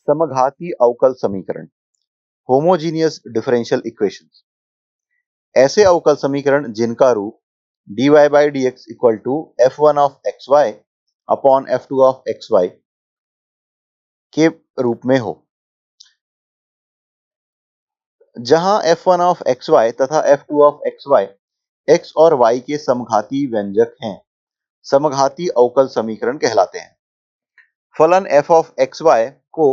समघाती अवकल समीकरण, homogeneous differential equations, ऐसे अवकल समीकरण जिनका रूप dy by dx equal to f1 of xy upon f2 of xy के रूप में हो, जहां f1 of xy तथा f2 of xy x और y के समघाती व्यंजक हैं, समघाती अवकल समीकरण कहलाते हैं। फलन f of xy को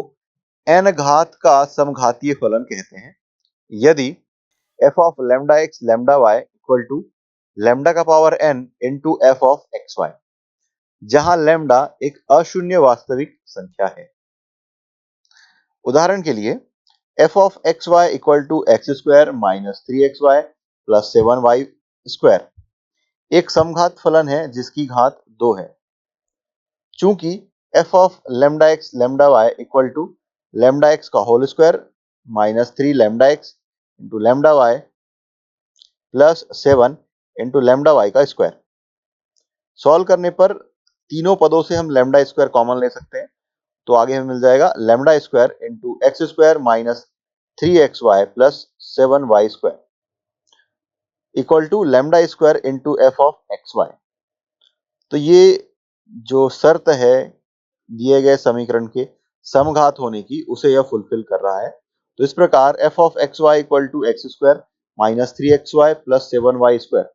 n घात का समघातीय फलन कहते हैं यदि f of lambda x lambda y equal to lambda का power n into f of xy, जहां लैम्डा एक अशून्य वास्तविक संख्या है। उदाहरण के लिए f of xy equal to x square minus 3xy plus 7y square एक समघात फलन है जिसकी घात 2 है। चूंकि f of lambda x lambda y equal to lambda x का whole square minus 3 lambda x into lambda y plus 7 into lambda y का स्क्वायर, सॉल्व करने पर तीनों पदों से हम लैम्डा स्क्वायर कॉमन ले सकते हैं, तो आगे हमें मिल जाएगा lambda square into x square minus 3xy plus 7y square equal to lambda square into f of x Y. तो ये जो शर्त है दिए गए समीकरण के समघात होने की, उसे यह फुलफिल कर रहा है। तो इस प्रकार f of x y equal to x square minus 3xy plus 7y square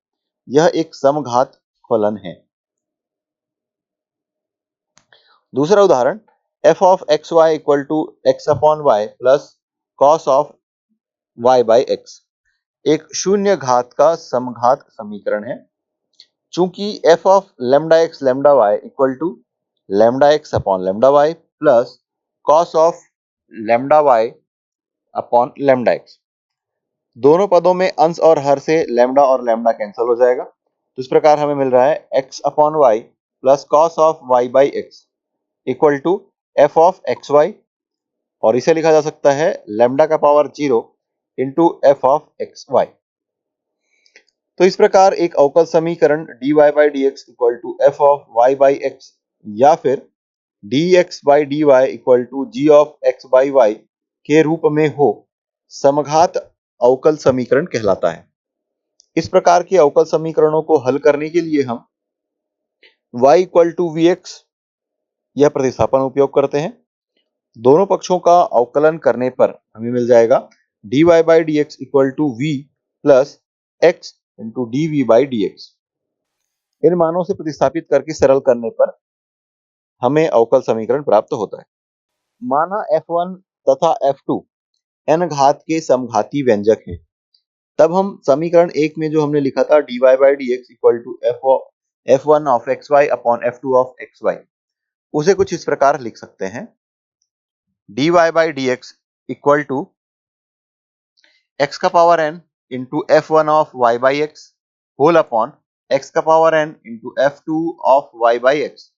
यह एक समघात फलन है। दूसरा उदाहरण f of xy equal to x upon y plus cos of y by x एक शून्य घात का समघात समीकरण है। चूंकि f of lambda x lambda y equal to lambda x upon lambda y plus cos of lambda y upon lambda x, दोनों पदों में अंश और हर से लैम्डा और लैम्डा कैंसिल हो जाएगा। तो इस प्रकार हमें मिल रहा है x upon y plus cos of y by x equal to f of x y, और इसे लिखा जा सकता है लैम्डा का power 0 into f of x Y. तो इस प्रकार एक अवकल समीकरण dy by D x equal to f of y by x या फिर dx by dy equal to g of x by y के रूप में हो, समघात अवकल समीकरण कहलाता है। इस प्रकार के अवकल समीकरणों को हल करने के लिए हम y equal to we x यह प्रतिस्थापन उपयोग करते हैं। दोनों पक्षों का अवकलन करने पर हमें मिल जाएगा dy by D x equal to we plus X into D we by D X. इन मानों से प्रतिस्थापित करके सरल करने पर हमें अवकल समीकरण प्राप्त होता है। माना f1 तथा f2 n घात के समघाती व्यंजक हैं, तब हम समीकरण 1 में जो हमने लिखा था dy by D x equal to f1 of x y upon f2 of x y, उसे कुछ इस प्रकार लिख सकते हैं dy by D x equal to x का power n into f1 of y by x whole upon x का power n into f2 of y by x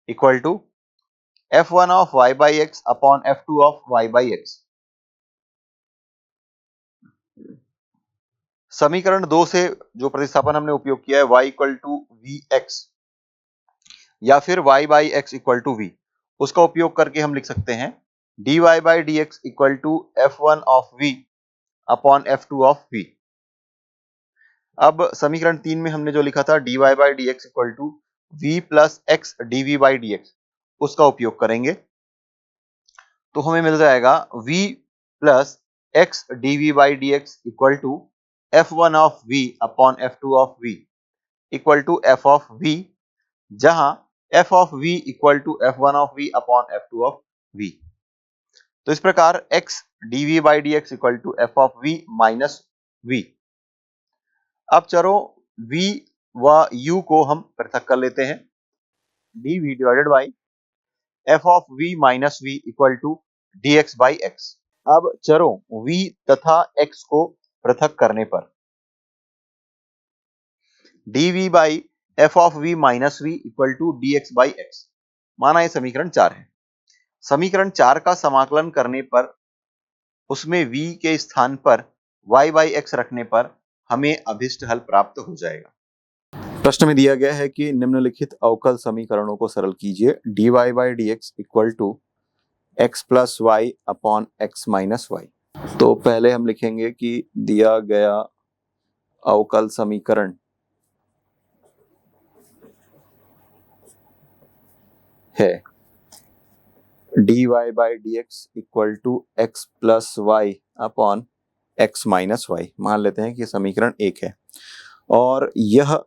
equal to f1 of y by x upon f2 of y by x. समीकरण 2 से जो प्रतिस्थापन हमने उपयोग किया है y equal to we x या फिर y by x equal to v, उसका उपयोग करके हम लिख सकते हैं dy by D x equal to f1 of v upon f2 of v। अब समीकरण 3 में हमने जो लिखा था dy by D x equal to v plus x dv by D x, उसका उपयोग करेंगे तो हमें मिल जाएगा v plus x dv by D x equal to f1 of v upon f2 of v equal to f of v, जहां f of v equal to f1 of v upon f2 of v। तो इस प्रकार x dv by D x equal to f of v minus v। अब चरों v व u को हम पृथक कर लेते हैं, dv divided by f of v minus v equal to dx by x। अब चरों v तथा x को पृथक करने पर dv by f of v minus v equal to dx by x, माना यह समीकरण 4 है। समीकरण 4 का समाकलन करने पर उसमें v के स्थान पर y बाई x रखने पर हमें अभिष्ट हल प्राप्त हो जाएगा। प्रश्न में दिया गया है कि निम्नलिखित अवकल समीकरणों को सरल कीजिए dy by D x equal to x plus y upon x minus y. तो पहले हम लिखेंगे कि दिया गया अवकल समीकरण है dy by D x equal to x plus y upon x minus y. मान लेते हैं कि समीकरण 1 है और यह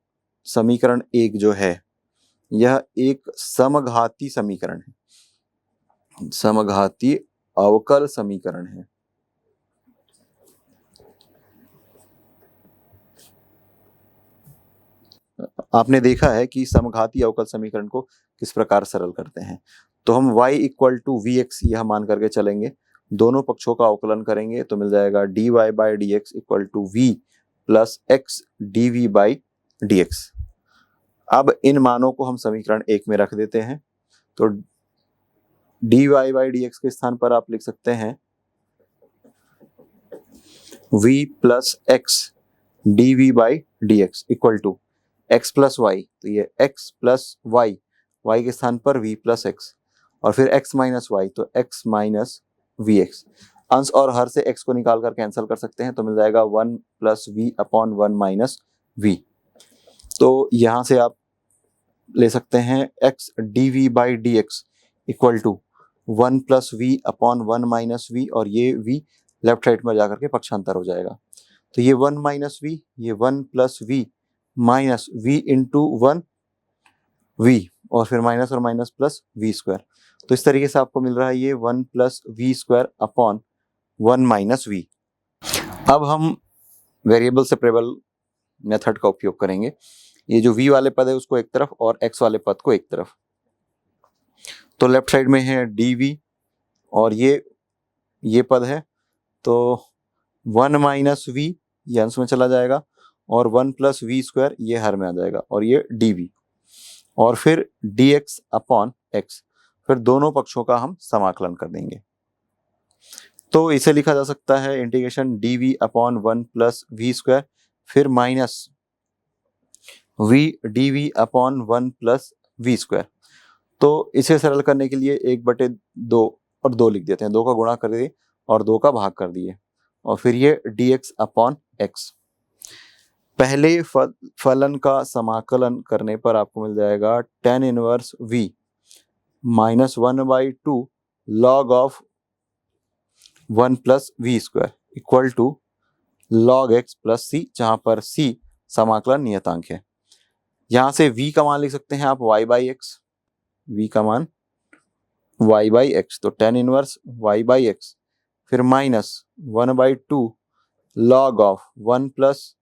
समीकरण 1 जो है यह एक समघाती समीकरण है, समघाती अवकल समीकरण है। आपने देखा है कि समघाती अवकल समीकरण को किस प्रकार सरल करते हैं। तो हम y equal to we x यह मान करके चलेंगे, दोनों पक्षों का अवकलन करेंगे तो मिल जाएगा dy by D x equal to we plus x D we by D x. अब इन मानों को हम समीकरण 1 में रख देते हैं। तो dy बाई डी एक्स के स्थान पर आप लिख सकते हैं v plus x D we by D x equal to x plus y, तो ये x प्लस वाई, y के स्थान पर v प्लस एक्स और फिर x माइनस वाई, तो x माइनस वी एक्स। अंश और हर से x को निकाल कर कैंसिल कर सकते हैं तो मिल जाएगा 1 plus v upon 1 minus v. तो यहाँ से आप ले सकते हैं x d we by D x equal to 1 plus v upon 1 minus v, और ये v लेफ्ट साइड में जाकर के पक्षांतर हो जाएगा। तो ये 1 माइनस वी, ये 1 plus v minus v into 1 v, और फिर माइनस और माइनस प्लस वी स्क्वायर। तो इस तरीके से आपको मिल रहा है ये 1 plus we square upon 1 minus v. अब हम वेरिएबल सेपरेबल मेथड का उपयोग करेंगे। ये जो v वाले पद है उसको एक तरफ और x वाले पद को एक तरफ। तो लेफ्ट साइड में है dv और ये पद है, तो 1 माइनस वी ये अंश में चला जाएगा और 1 प्लस वी स्क्वायर ये हर में आ जाएगा और ये dv, और फिर dx अपॉन x। फिर दोनों पक्षों का हम समाकलन कर देंगे। तो इसे लिखा जा सकता है integration dv upon 1 plus we square फिर minus v dv upon 1 plus we square. तो इसे सरल करने के लिए 1/2 और 2 लिख देते हैं, 2 का गुणा कर दिए और 2 का भाग कर दिए, और फिर ये dx अपॉन x। पहले फलन का समाकलन करने पर आपको मिल जाएगा tan inverse v minus 1/2 log of 1 plus we square equal to log x plus c, जहां पर c समाकलन नियतांक है। यहां से v का मान लिख सकते हैं आप y बाई एक्स, v का मान y बाई एक्स, तो tan inverse y by X फिर minus 1/2 log of 1 plus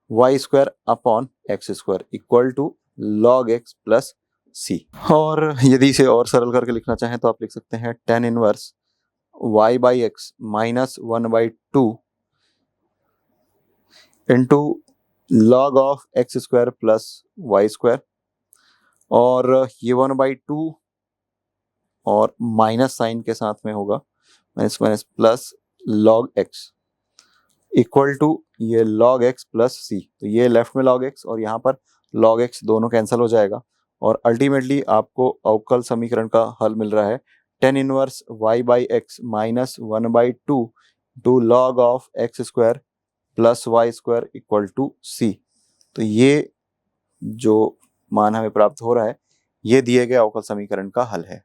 Y square upon x square equal to log x plus c। और यदि इसे और सरल करके लिखना चाहें तो आप लिख सकते हैं tan inverse y by x minus 1/2 into log of x square plus Y square, और ये 1/2 और माइनस साइन के साथ में होगा minus minus plus log x equal to ये log x प्लस c। तो ये लेफ्ट में log x और यहाँ पर log x दोनों कैंसिल हो जाएगा, और अल्टीमेटली आपको अवकल समीकरण का हल मिल रहा है tan inverse y by x minus 1/2 to log of x square plus Y square equal to c। तो ये जो मान हमें प्राप्त हो रहा है ये दिए गए अवकल समीकरण का हल है।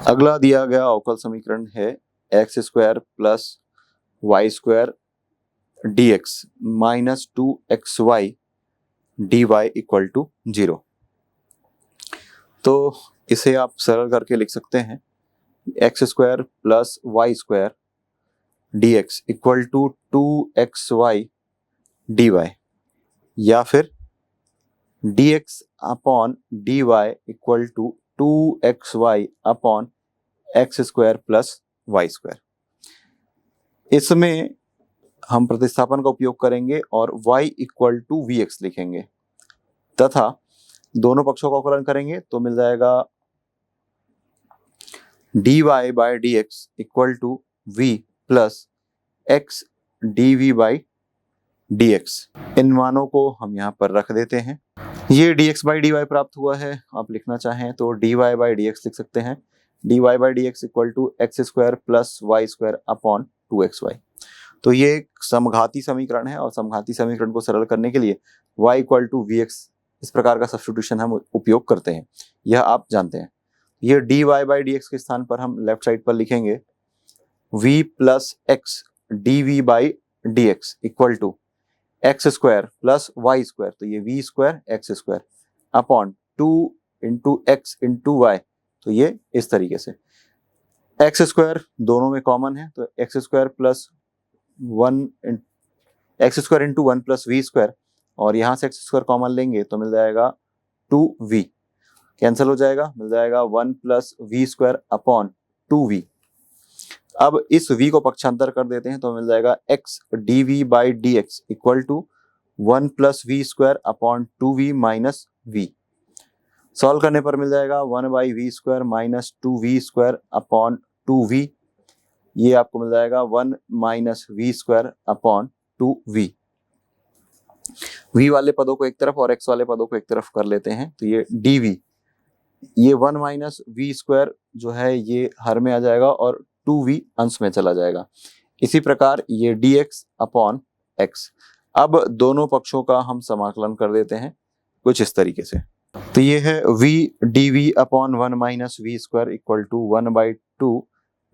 अगला दिया गया अवकल समीकरण है x square plus Y square d x minus 2xy dy equal to 0। तो इसे आप सरल करके लिख सकते हैं x square plus Y square d x equal to 2xy dy, या फिर dx upon dy equal to 2xy upon x square plus Y square. इसमें हम प्रतिस्थापन का उपयोग करेंगे और y equal to we x लिखेंगे तथा दोनों पक्षों का अवकलन करेंगे तो मिल जाएगा dy by D x equal to v plus x D we by D X. इन मानों को हम यहाँ पर रख देते हैं। ये dx बाई dy प्राप्त हुआ है, आप लिखना चाहें तो dy बाई डी एक्स लिख सकते हैं, dy by D x equal to x square plus Y square upon 2xy। तो ये एक समघाती समीकरण है और समघाती समीकरण को सरल करने के लिए y equal to we x इस प्रकार का सब्स्टिट्यूशन हम उपयोग करते हैं, यह आप जानते हैं। ये dy बाई डी एक्स के स्थान पर हम लेफ्ट साइड पर लिखेंगे v plus x D we by D x equal to x square plus Y square, तो ये v square x square upon 2 into x into y, तो ये इस तरीके से। एक्स स्क्वायर दोनों में कॉमन है, तो x square plus x square into one plus we square, और यहाँ से एक्स स्क्वायर कॉमन लेंगे तो मिल जाएगा 2v, कैंसिल हो जाएगा, मिल जाएगा 1 plus we square upon 2v। अब इस v को पक्षांतर कर देते हैं तो मिल जाएगा x d we by D x equal to 1 plus we square upon 2v minus v। Solve करने पर मिल जाएगा 1 by v square minus 2v square upon 2v, ये आपको मिल जाएगा 1 minus v square upon 2v। v वाले पदों को एक तरफ और x वाले पदों को एक तरफ कर लेते हैं, तो ये dv, ये 1 माइनस वी स्क्वायर जो है ये हर में आ जाएगा और 2v अंश में चला जाएगा। इसी प्रकार ये dx अपॉन x। अब दोनों पक्षों का हम समाकलन कर देते हैं कुछ इस तरीके से, तो ये है v dv upon 1 minus v square equal to 1 by 2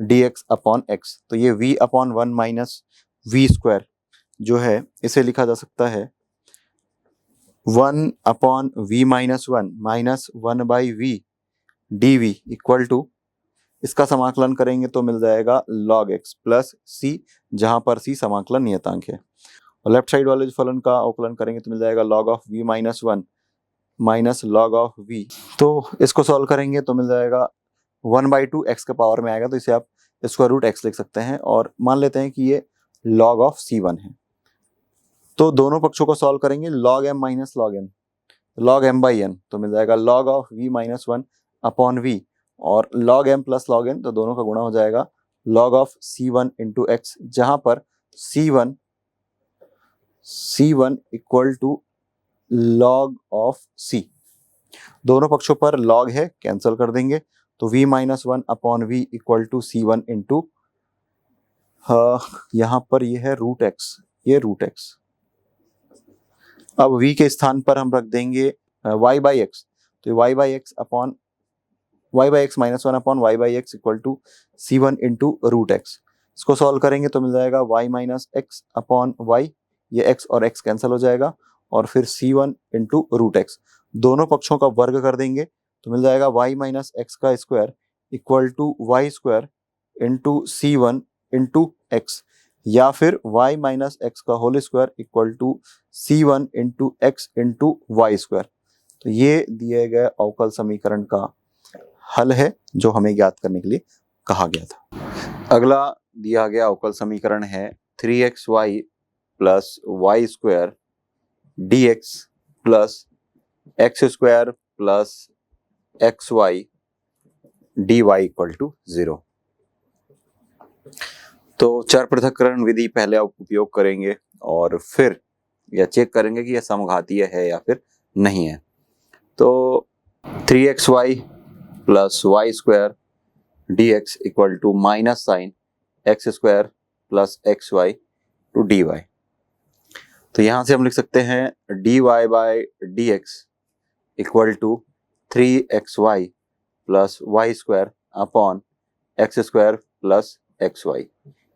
dx upon x। तो ये v upon 1 minus v square जो है इसे लिखा जा सकता है 1 upon v minus 1 minus 1 by v d v equal to, इसका समाकलन करेंगे तो मिल जाएगा log x प्लस c, जहां पर c समाकलन नियतांक है। और लेफ्ट साइड वाले फलन का अवकलन करेंगे तो मिल जाएगा log of v minus 1 minus log of v। तो इसको सॉल्व करेंगे तो मिल जाएगा 1 बाई 2 एक्स के पावर में आएगा, तो इसे आप स्क्वायर रूट एक्स लिख सकते हैं और मान लेते हैं कि ये log ऑफ c1 है। तो दोनों पक्षों को सॉल्व करेंगे log m minus log n, log m by n, तो मिल जाएगा log of v minus 1 upon v, और log m plus log n, तो दोनों का गुणा हो जाएगा log of c1 into x, जहां पर c1 equal to log of c। दोनों पक्षों पर log है, कैंसिल कर देंगे, तो v minus 1 upon v equal to c1 into यहाँ पर ये है रूट एक्स, ये रूट एक्स। अब v के स्थान पर हम रख देंगे y बाई एक्स, तो y by x upon y by x minus 1 upon y by x equal to c1 into root x. इसको सॉल्व करेंगे तो मिल जाएगा y minus x upon y, ये x और x कैंसिल हो जाएगा, और फिर c1 इंटू रूट एक्स। दोनों पक्षों का वर्ग कर देंगे तो मिल जाएगा y माइनस एक्स का square equal to y square into c1 into x, या फिर y माइनस एक्स का whole square equal to c1 into x into y square. तो ये दिए गए अवकल समीकरण का हल है जो हमें ज्ञात करने के लिए कहा गया था। अगला दिया गया अवकल समीकरण है 3xy plus Y square d x plus x square plus x y d y equal to 0। तो चर पृथक्करण विधि पहले आप उपयोग करेंगे और फिर यह चेक करेंगे कि यह समघातीय है या फिर नहीं है। तो 3xy plus Y square d x equal to minus sign x square plus x y to d y. तो यहां से हम लिख सकते हैं d Y by D x equal to 3xy plus Y square upon x square plus x y,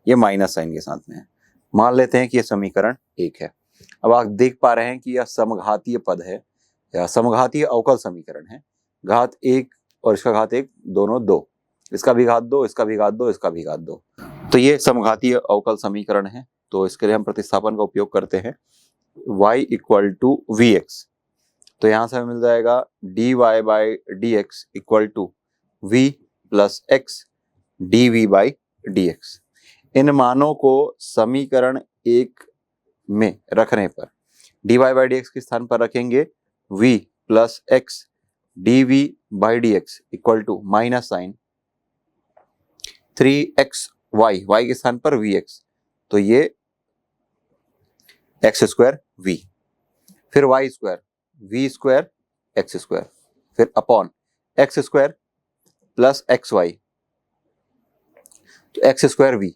ये minus sign के साथ में है। मान लेते हैं कि यह समीकरण 1 है। अब आप देख पा रहे हैं कि यह समघातीय पद है या समघातीय अवकल समीकरण है। घात 1 और इसका घात 1 दोनों 2, इसका भी घात 2, इसका भी घात 2, इसका भी घात 2। तो ये समघातीय अवकल समीकरण है। तो इसके लिए हम प्रतिस्थापन का उपयोग करते हैं y equal to we x. तो यहां से हमें मिल जाएगा D Y by D x equal to we plus x D we by D X. इन मानों को समीकरण 1 में रखने पर D Y by D X के स्थान पर रखेंगे v plus x D we by D x equal to minus sine 3xy, y के स्थान पर vx, तो ये एक्स स्क्वायर v, फिर y square v square x square, फिर upon x square plus x Y तो x square V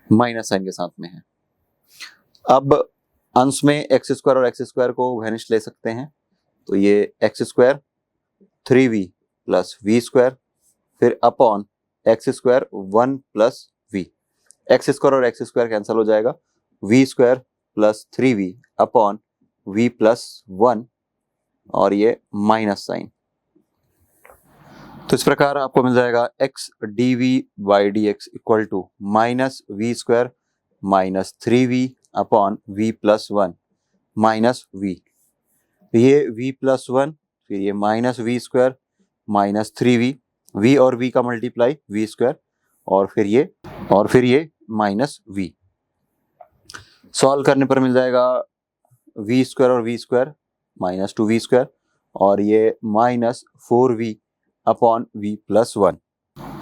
minus sign के साथ में है। अब अंश में एक्स स्क्वायर और एक्स स्क्वायर को वैनिश ले सकते हैं, तो ये X square 3v plus we square फिर upon x square 1 plus V, X square और एक्स स्क्वायर कैंसिल हो जाएगा, we square plus 3v upon we plus 1 और ये माइनस साइन। तो इस प्रकार आपको मिल जाएगा x dv by D x equal to minus v square minus 3v upon we plus 1 minus v, ये v प्लस 1 फिर ये minus v square minus 3v, v और v का मल्टीप्लाई वी स्क्वायर और फिर ये माइनस वी। सॉल्व करने पर मिल जाएगा वी स्क्वायर और v square minus 2v square और ये minus 4v upon v plus 1।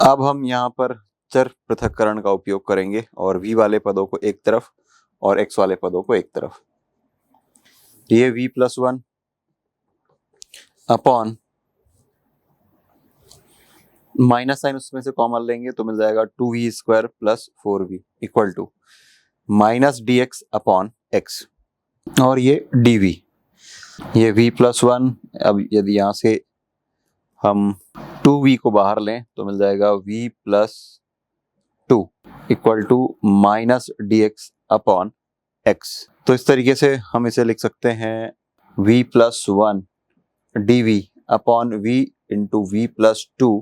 अब हम यहाँ पर चर पृथक्करण का उपयोग करेंगे और v वाले पदों को एक तरफ और x वाले पदों को एक तरफ। ये v plus 1 upon minus sign उसमें से कॉमन लेंगे तो मिल जाएगा 2v square plus 4v equal to minus d x upon x और ये dv, ये v प्लस 1। अब यदि यहाँ से हम 2v को बाहर लें तो मिल जाएगा v plus 2 equal to minus d x upon x. तो इस तरीके से हम इसे लिख सकते हैं v plus 1 dv upon v into v plus 2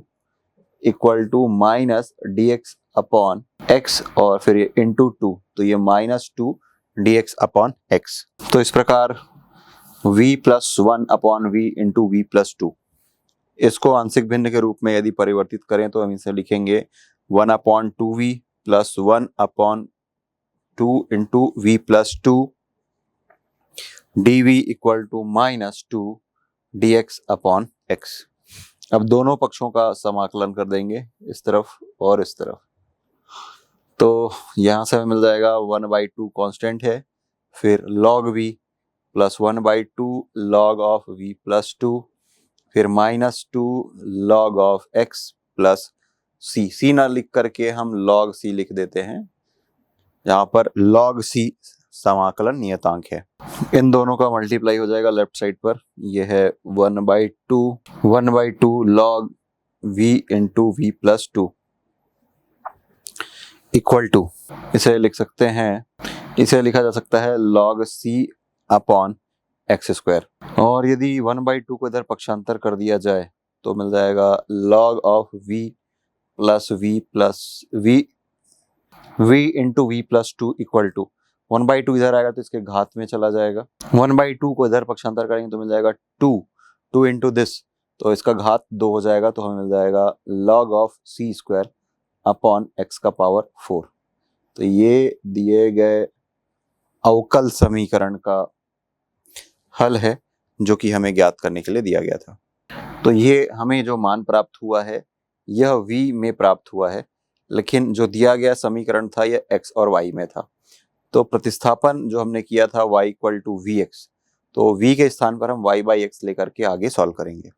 equal to minus d x upon x और फिर ये इंटू 2, तो ये minus 2 d x upon x. तो इस प्रकार v plus 1 upon v into v plus 2, इसको आंशिक भिन्न के रूप में यदि परिवर्तित करें तो हम इसे लिखेंगे 1 upon 2v plus 1 upon 2 into v plus 2 dv equal to minus 2 dx upon x। अब दोनों पक्षों का समाकलन कर देंगे इस तरफ और इस तरफ, तो यहाँ से हमें मिल जाएगा 1/2 कांस्टेंट है, फिर log v plus 1/2 log of v plus 2 फिर minus 2 log of x plus c ना लिख करके हम log c लिख देते हैं, यहाँ पर log c समाकलन नियतांक है। इन दोनों का मल्टीप्लाई हो जाएगा लेफ्ट साइड पर, यह है 1/2 log v into v plus 2 equal to, इसे लिख सकते हैं, इसे लिखा जा सकता है log c upon x square. और यदि 1/2 को इधर पक्षांतर कर दिया जाए तो मिल जाएगा log of v plus v into v plus 2 equal to 1/2 इधर आएगा तो इसके घात में चला जाएगा, 1/2 को इधर पक्षांतर करेंगे तो मिल जाएगा 2 इंटू दिस, तो इसका घात 2 हो जाएगा, तो हमें मिल जाएगा log of c square upon x का पावर 4। तो ये दिए गए अवकल समीकरण का हल है जो कि हमें ज्ञात करने के लिए दिया गया था। तो ये हमें जो मान प्राप्त हुआ है यह v में प्राप्त हुआ है, लेकिन जो दिया गया समीकरण था यह x और y में था। तो प्रतिस्थापन जो हमने किया था y equal to we x, तो v के स्थान पर हम y बाई एक्स लेकर के आगे सॉल्व करेंगे।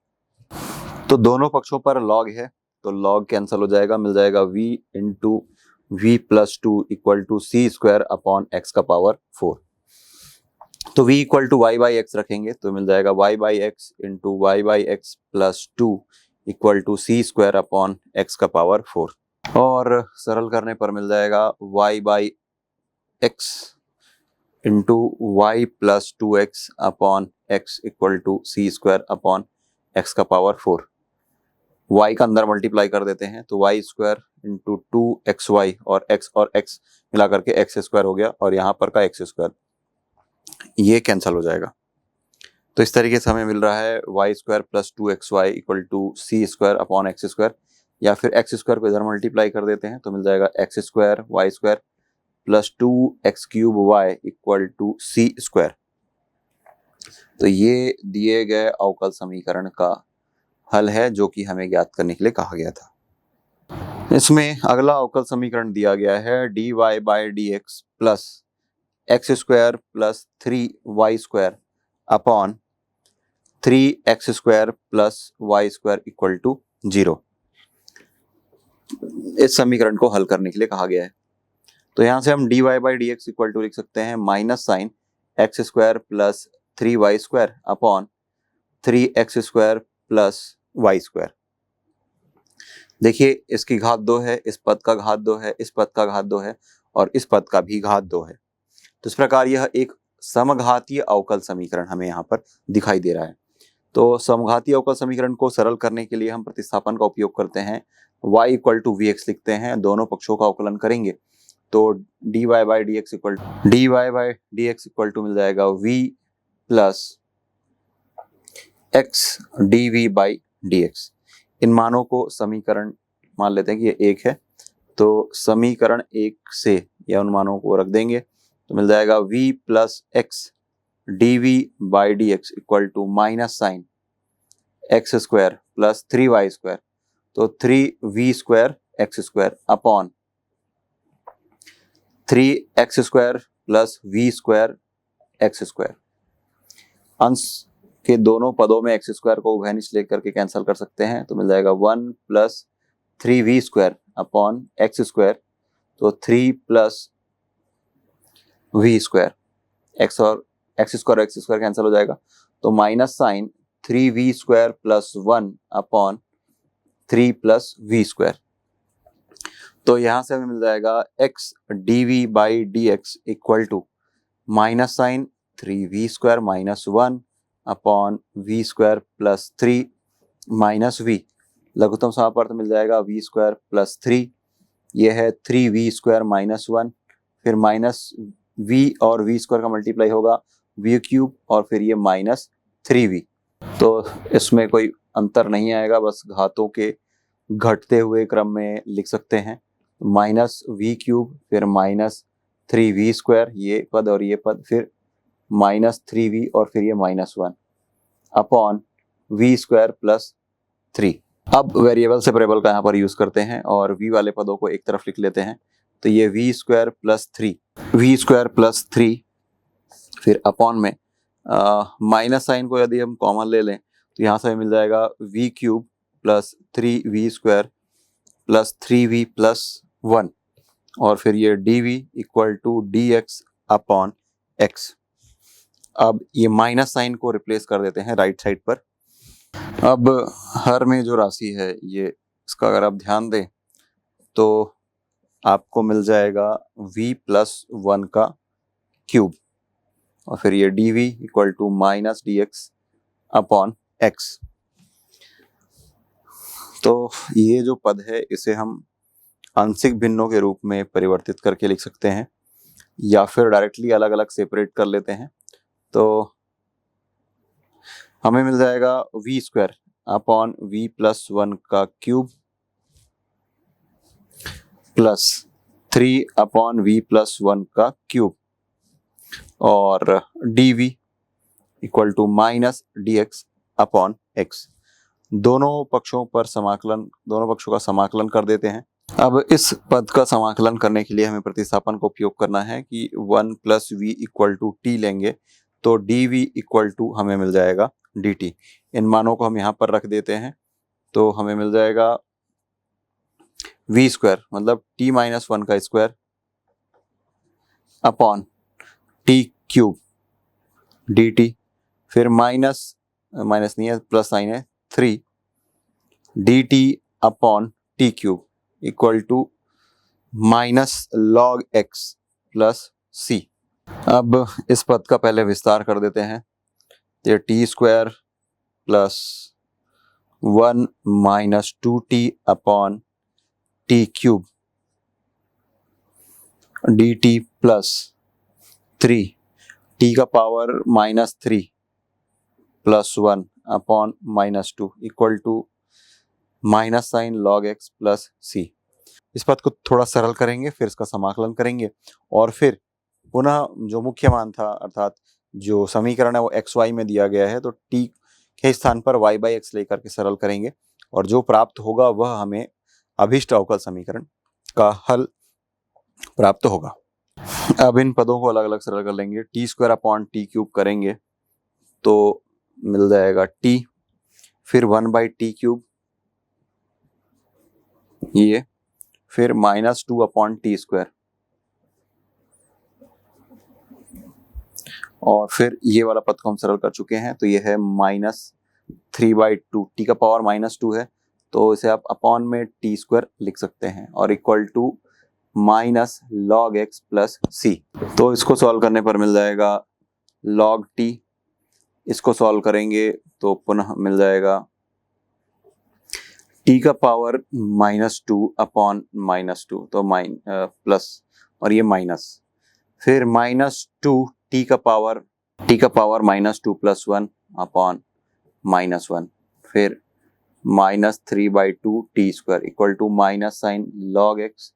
तो दोनों पक्षों पर log है तो log कैंसिल हो जाएगा, मिल जाएगा v into v plus 2 equal to c square upon x का पावर 4। तो v equal to y by x रखेंगे तो मिल जाएगा y by x into y by x plus 2 equal to c square upon x का power 4 और सरल करने पर मिल जाएगा y by x into Y plus 2x upon x equal to c square upon x का पावर 4। y का अंदर मल्टीप्लाई कर देते हैं तो y स्क्वायर इंटू 2xy और x मिला करके एक्स स्क्वायर हो गया और यहाँ पर का एक्स स्क्वायर ये कैंसिल हो जाएगा। तो इस तरीके से हमें मिल रहा है y square plus 2xy equal to c square upon x square, या फिर एक्स स्क्वायर को इधर मल्टीप्लाई कर देते हैं तो मिल जाएगा x square y square plus 2x cube y equal to c square. तो ये दिए गए अवकल समीकरण का हल है जो कि हमें ज्ञात करने के लिए कहा गया था। इसमें अगला अवकल समीकरण दिया गया है dy by D x plus x square plus 3y square upon 3x square plus Y square equal to 0। इस समीकरण को हल करने के लिए कहा गया है। तो यहां से हम dy by D x equal to लिख सकते हैं minus sign x square plus 3y square upon 3x square plus y square. देखिए इसकी घात 2 है, इस पद का घात 2 है, इस पद का घात 2 है और इस पद का भी घात 2 है। तो इस प्रकार यह एक समघातीय अवकल समीकरण हमें यहाँ पर दिखाई दे रहा है। तो समघातीय अवकल समीकरण को सरल करने के लिए हम प्रतिस्थापन का उपयोग करते हैं, y equal to we X लिखते हैं, दोनों पक्षों का अवकलन करेंगे तो dy by D x equal to मिल जाएगा v plus x D we by D X. इन मानों को समीकरण मान लेते हैं कि ये एक है, तो समीकरण एक से या उन मानों को रख देंगे तो मिल जाएगा v plus x D we by D x equal to minus sign x square plus 3y square, तो 3v square x square upon 3x square plus v square x square. अंश के दोनों पदों में एक्स स्क्वायर को उभयनिष्ठ लेकर के कैंसिल कर सकते हैं तो मिल जाएगा 1 plus 3v square upon x square, तो 3 प्लस v स्क्वायर, एक्स और एक्स स्क्वायर कैंसिल हो जाएगा तो minus sign 3v square plus 1 upon 3 plus v square. तो यहां से हमें मिल जाएगा x dv by D x equal to minus sign 3v square minus 1 upon v square plus 3 minus v, लघुत्तम समापवर्त मिल जाएगा v स्क्वायर प्लस 3, यह है 3v स्क्वायर माइनस 1, फिर माइनस v और v स्क्वायर का मल्टीप्लाई होगा v क्यूब और फिर ये माइनस 3v। तो इसमें कोई अंतर नहीं आएगा, बस घातों के घटते हुए क्रम में लिख सकते हैं, माइनस वी क्यूब फिर माइनस 3v स्क्वायर ये पद और ये पद, फिर माइनस 3v और फिर ये minus 1 upon v square plus 3। अब वेरिएबल सेपरेबल का यहाँ पर यूज करते हैं और v वाले पदों को एक तरफ लिख लेते हैं, तो ये v स्क्वायर प्लस 3 फिर अपॉन में माइनस साइन को यदि हम कॉमन ले लें तो यहाँ से मिल जाएगा v cube plus 3v square plus 3v plus 1 और फिर ये dv equal to dx upon x। अब ये माइनस साइन को रिप्लेस कर देते हैं राइट साइड पर। अब हर में जो राशि है ये इसका अगर आप ध्यान दें तो आपको मिल जाएगा v प्लस 1 का क्यूब और फिर ये dv equal to minus dx upon x। तो ये जो पद है इसे हम आंशिक भिन्नों के रूप में परिवर्तित करके लिख सकते हैं या फिर डायरेक्टली अलग अलग सेपरेट कर लेते हैं, तो हमें मिल जाएगा v square upon v plus 1 का cube plus 3 upon v plus 1 का क्यूब और dv equal to minus dx upon x। दोनों पक्षों का समाकलन कर देते हैं। अब इस पद का समाकलन करने के लिए हमें प्रतिस्थापन का उपयोग करना है कि 1 plus v equal to t लेंगे तो dv इक्वल टू हमें मिल जाएगा dt। इन मानों को हम यहाँ पर रख देते हैं तो हमें मिल जाएगा v स्क्वायर मतलब t माइनस 1 का square upon t cube dt, फिर माइनस नहीं है प्लस साइन है 3 dt upon t cube equal to minus log x plus c। अब इस पद का पहले विस्तार कर देते हैं, ये t square plus 1 minus 2t upon t cube dt plus 3 t का power minus 3 plus 1 upon minus 2 equal to minus sign log x plus c। इस पद को थोड़ा सरल करेंगे, फिर इसका समाकलन करेंगे और फिर पुनः जो मुख्य मान था अर्थात जो समीकरण है वो एक्स वाई में दिया गया है तो t के स्थान पर y बाई एक्स लेकर के सरल करेंगे और जो प्राप्त होगा वह हमें अभिष्ट अवकल समीकरण का हल प्राप्त होगा। अब इन पदों को अलग अलग सरल कर लेंगे, T square upon T cube करेंगे तो मिल जाएगा t, फिर 1 बाई टी क्यूब ये फिर -2/t², और फिर ये वाला पद को हम सरल कर चुके हैं, तो ये है -3/2, t का पावर -2 है तो इसे आप अपॉन में t² लिख सकते हैं, और equal to -log x plus c। तो इसको सॉल्व करने पर मिल जाएगा log t, इसको सॉल्व करेंगे तो पुनः मिल जाएगा t का पावर -2/-2, तो प्लस और ये माइनस, फिर -2 t का पावर -2 + 1/-1, फिर -3/2t² equal to minus sign log x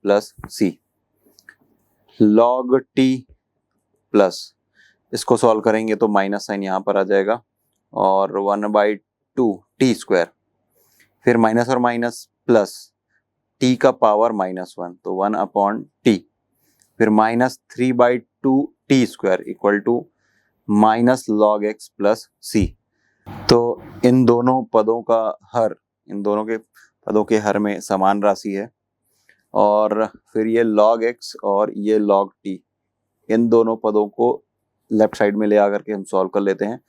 plus c। log t plus, इसको सॉल्व करेंगे तो माइनस साइन यहाँ पर आ जाएगा, और 1/2t², फिर माइनस और माइनस प्लस, t का पावर -1 तो 1/t, फिर -3/2t² equal to -log x plus c। तो इन दोनों पदों का हर, इन दोनों के पदों के हर में समान राशि है, और फिर ये log x और ये log t, इन दोनों पदों को लेफ्ट साइड में ले आकर के हम सॉल्व कर लेते हैं।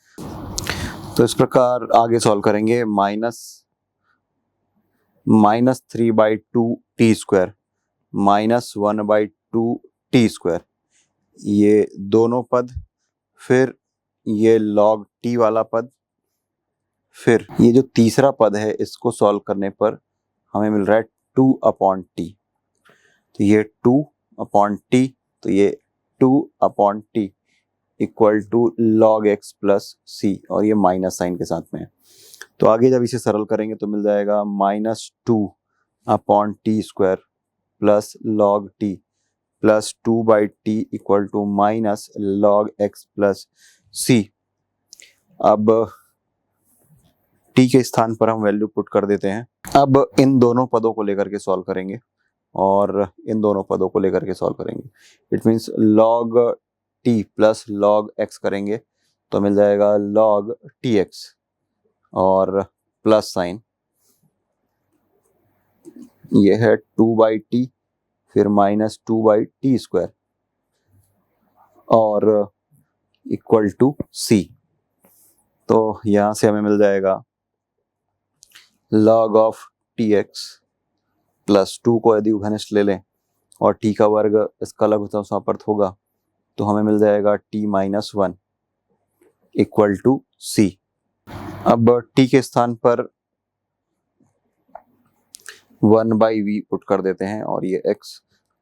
तो इस प्रकार आगे सॉल्व करेंगे, -3/2t² -1/2t², ये दोनों पद, फिर ये log t वाला पद, फिर ये जो तीसरा पद है इसको सॉल्व करने पर हमें मिल रहा है 2/t, तो ये 2/t, तो ये 2/t equal to log x plus c, और ये माइनस साइन के साथ में है। तो आगे जब इसे सरल करेंगे तो मिल जाएगा -2/t² plus log t plus 2/t equal to -log x plus c। अब t के स्थान पर हम वैल्यू पुट कर देते हैं। अब इन दोनों पदों को लेकर के सॉल्व करेंगे, और इन दोनों पदों को लेकर के सॉल्व करेंगे। It means log t plus log x करेंगे तो मिल जाएगा log tx, और प्लस साइन, ये है 2/t, फिर -2/t², और इक्वल टू c। तो यहां से हमें मिल जाएगा log ऑफ tx प्लस 2 को यदि घनिष्ठ ले लें और t का वर्ग इसका लघुत्तम समापवर्त होगा तो हमें मिल जाएगा t-1 इक्वल टू c। अब t के स्थान पर 1/v पुट कर देते हैं, और ये x,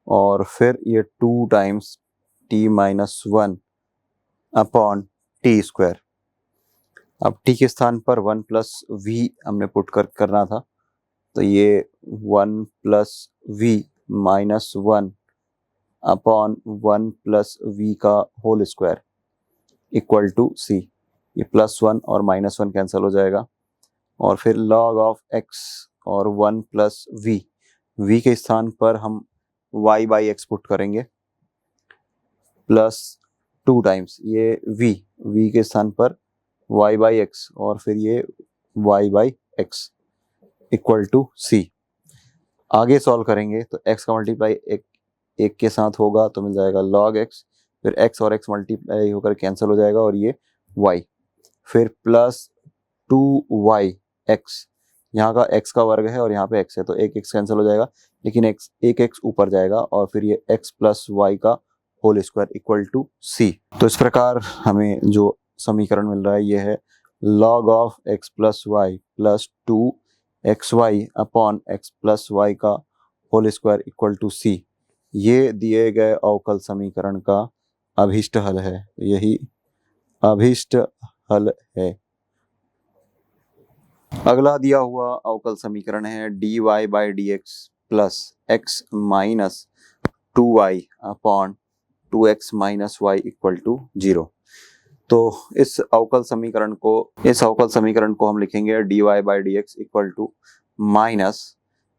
और फिर ये 2 टाइम्स t-1/t²। अब t के स्थान पर 1 + v हमने पुट करना था, तो ये 1 + v -1/1 + v का whole square equal to c। ये +1 और -1 कैंसिल हो जाएगा, और फिर log ऑफ x और 1 + v के स्थान पर हम y/x पुट करेंगे, प्लस 2 टाइम्स ये v के स्थान पर y/x, और फिर ये y/x इक्वल टू c। आगे सॉल्व करेंगे तो x का मल्टीप्लाई एक के साथ होगा तो मिल जाएगा log x, फिर x और x मल्टीप्लाई होकर कैंसिल हो जाएगा, और ये y, फिर प्लस 2yx, यहाँ का x का वर्ग है और यहाँ पे x है तो एक x कैंसिल हो जाएगा, लेकिन एक x ऊपर जाएगा, और फिर ये x + y का whole square equal to c। तो इस प्रकार हमें जो समीकरण मिल रहा है ये है log of x + y plus 2xy/x + y का whole square equal to c। ये दिए गए अवकल समीकरण का अभीष्ट हल है, यही अभीष्ट हल है। अगला दिया हुआ अवकल समीकरण है dy/dx plus x minus 2y/2x - y equal to 0। तो इस अवकल समीकरण को हम लिखेंगे dy/dx equal to -x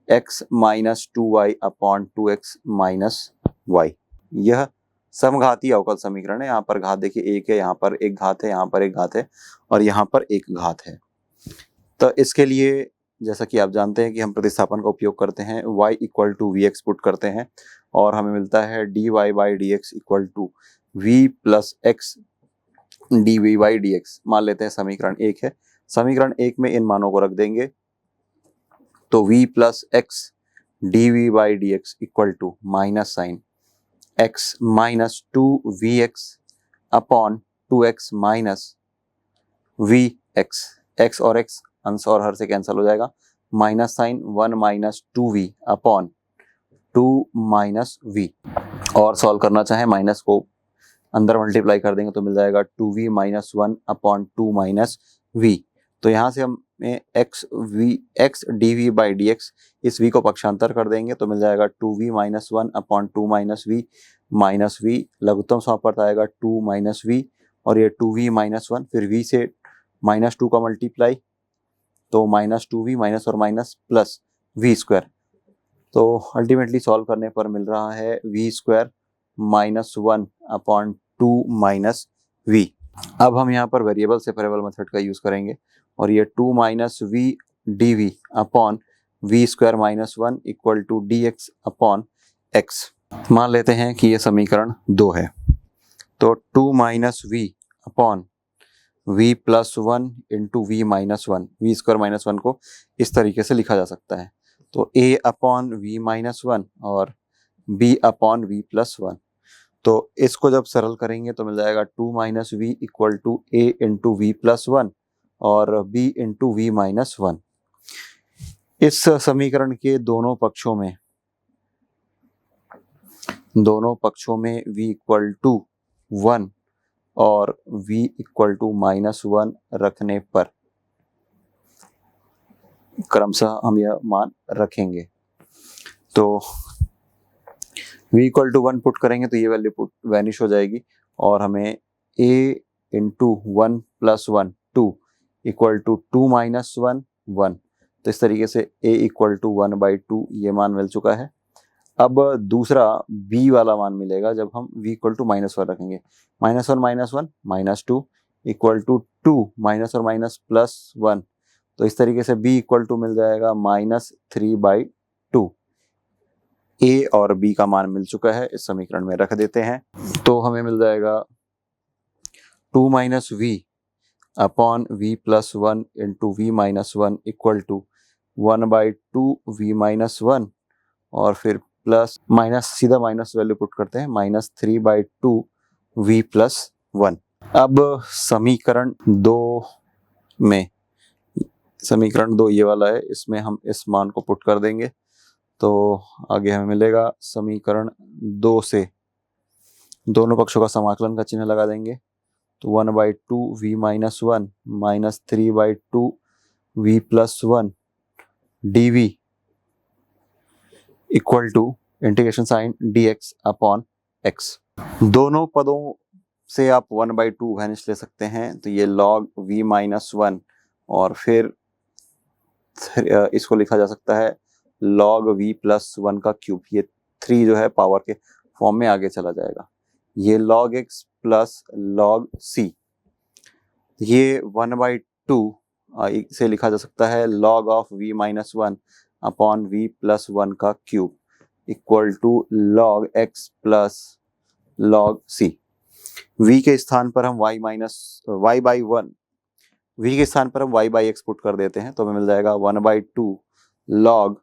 - 2y/2x - y। यह समघाती अवकल समीकरण है। यहाँ पर घात देखिए एक है, यहाँ पर एक घात है, यहाँ पर एक घात है, और यहाँ पर एक घात है। तो इसके लिए जैसा कि आप जानते हैं कि हम प्रतिस्थापन का उपयोग करते हैं, y equal to we x put करते हैं और हमें मिलता है dy by D x equal to we plus x D we by D x. मान लेते हैं समीकरण 1 है। समीकरण 1 में इन मानों को रख देंगे तो v plus x D we by D x equal to minus sign x minus two we x upon two x minus v x. X और एक्स अंश और हर से कैंसिल हो जाएगा, minus sign 1 minus two v upon 2 minus v. और solve करना चाहें माइनस को अंदर मल्टीप्लाई कर देंगे तो मिल जाएगा 2v minus 1 upon 2 minus v. तो यहाँ से हमें x D we by D x, इस v को पक्षांतर कर देंगे तो मिल जाएगा 2v minus 1 upon 2 minus V लघुत्तम समापवर्त आएगा 2 माइनस वी और ये 2v माइनस 1, फिर v से माइनस 2 का मल्टीप्लाई तो माइनस 2v माइनस और माइनस प्लस वी स्क्वायर। तो अल्टीमेटली सॉल्व करने पर मिल रहा है v square minus 1 upon 2 minus v. अब हम यहाँ पर वेरिएबल सेपरेबल मेथड का यूज करेंगे और ये 2 minus v d v upon v square minus 1 equal to d x upon x. मान लेते हैं कि ये समीकरण 2 है तो 2 minus v upon v plus 1 into v minus 1, v square minus 1 को इस तरीके से लिखा जा सकता है तो a अपॉन वी माइनस 1 और b अपॉन वी प्लस 1। तो इसको जब सरल करेंगे तो मिल जाएगा 2 minus v equal to a into v plus 1 और b इंटू वी माइनस 1। इस समीकरण के दोनों पक्षों में v इक्वल टू 1 और v इक्वल टू माइनस 1 रखने पर क्रमशः हम यह मान रखेंगे। तो v इक्वल टू 1 पुट करेंगे तो ये वैल्यू वैनिश हो जाएगी और हमें a into 1 plus 1 2 equal to 2 minus 1 1। तो इस तरीके से a इक्वल टू 1 बाई 2 ये मान मिल चुका है। अब दूसरा b वाला मान मिलेगा जब हम v इक्वल टू माइनस 1 रखेंगे, minus 1 minus 2 equal to 2 minus और माइनस प्लस 1। तो इस तरीके से b इक्वल टू मिल जाएगा माइनस 3 बाई 2। a और b का मान मिल चुका है, इस समीकरण में रख देते हैं तो हमें मिल जाएगा 2 minus v upon we plus 1 into v minus 1 equal to 1 by 2 v minus 1 और फिर प्लस माइनस, सीधा माइनस वैल्यू पुट करते हैं, माइनस 3 बाई 2 वी प्लस 1। अब समीकरण 2 में, समीकरण 2 ये वाला है, इसमें हम इस मान को पुट कर देंगे तो आगे हमें मिलेगा समीकरण 2 से दोनों पक्षों का समाकलन का चिन्ह लगा देंगे तो 1 by 2 v minus 1 minus 3 by 2 v plus 1 d v equal to integration sign d x upon x. दोनों पदों से आप 1 बाई 2 वैनिश ले सकते हैं तो ये लॉग v माइनस 1 और फिर इसको लिखा जा सकता है log v प्लस 1 का क्यूब। ये 3 जो है पावर के फॉर्म में आगे चला जाएगा। ये log x plus log c, ये 1 बाई 2 से लिखा जा सकता है log of v minus 1 upon v plus 1 का cube equal to log x plus log c। v के स्थान पर हम y बाई 1, v के स्थान पर हम y बाई x पुट कर देते हैं तो हमें मिल जाएगा 1 by 2 log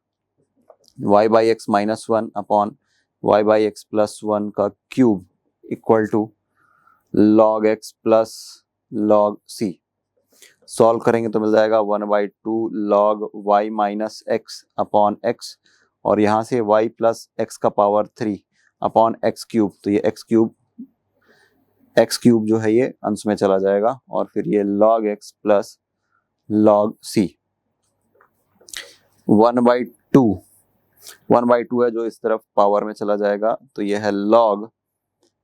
y by x minus 1 upon y by x plus 1 का cube equal to log x plus log c। Solve करेंगे तो मिल जाएगा 1 by 2 log y minus x upon x और यहाँ से y प्लस x का पावर 3 अपॉन x क्यूब। तो ये x क्यूब जो है ये अंश में चला जाएगा और फिर ये log x plus log c। 1 by 2 है जो इस तरफ पावर में चला जाएगा तो ये है log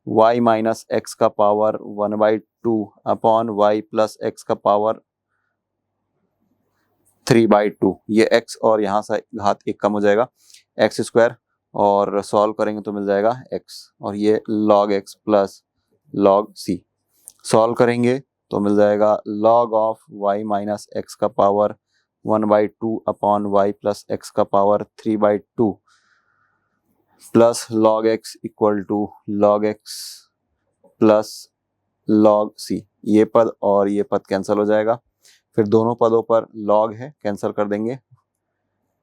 y माइनस x का power 1 by 2 upon y plus x का पावर 3 बाई 2। ये x और यहाँ से घात 1 कम हो जाएगा, x स्क्वायर, और सॉल्व करेंगे तो मिल जाएगा x और ये log x plus log c। Solve करेंगे तो मिल जाएगा log of y minus x का power 1/2 upon Y plus x का power 3/2 plus log x equal to log x plus log c। ये पद और ये पद कैंसिल हो जाएगा। फिर दोनों पदों पर log है, कैंसिल कर देंगे।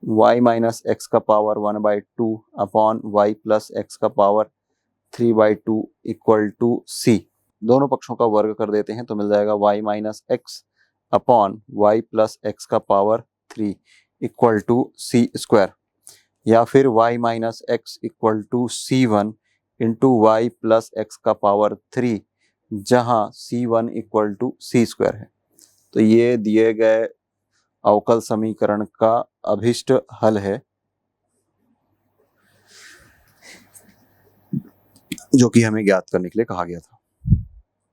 y माइनस एक्स का power 1/2 upon Y plus x का पावर 3/2 इक्वल टू c। दोनों पक्षों का वर्ग कर देते हैं तो मिल जाएगा y minus x upon Y plus x का power 3 equal to c square, या फिर y minus X equal to c1 into Y plus x का पावर 3, जहां c1 equal to c square है। तो ये दिए गए अवकल समीकरण का अभिष्ट हल है, जो कि हमें ज्ञात करने के लिए कहा गया था।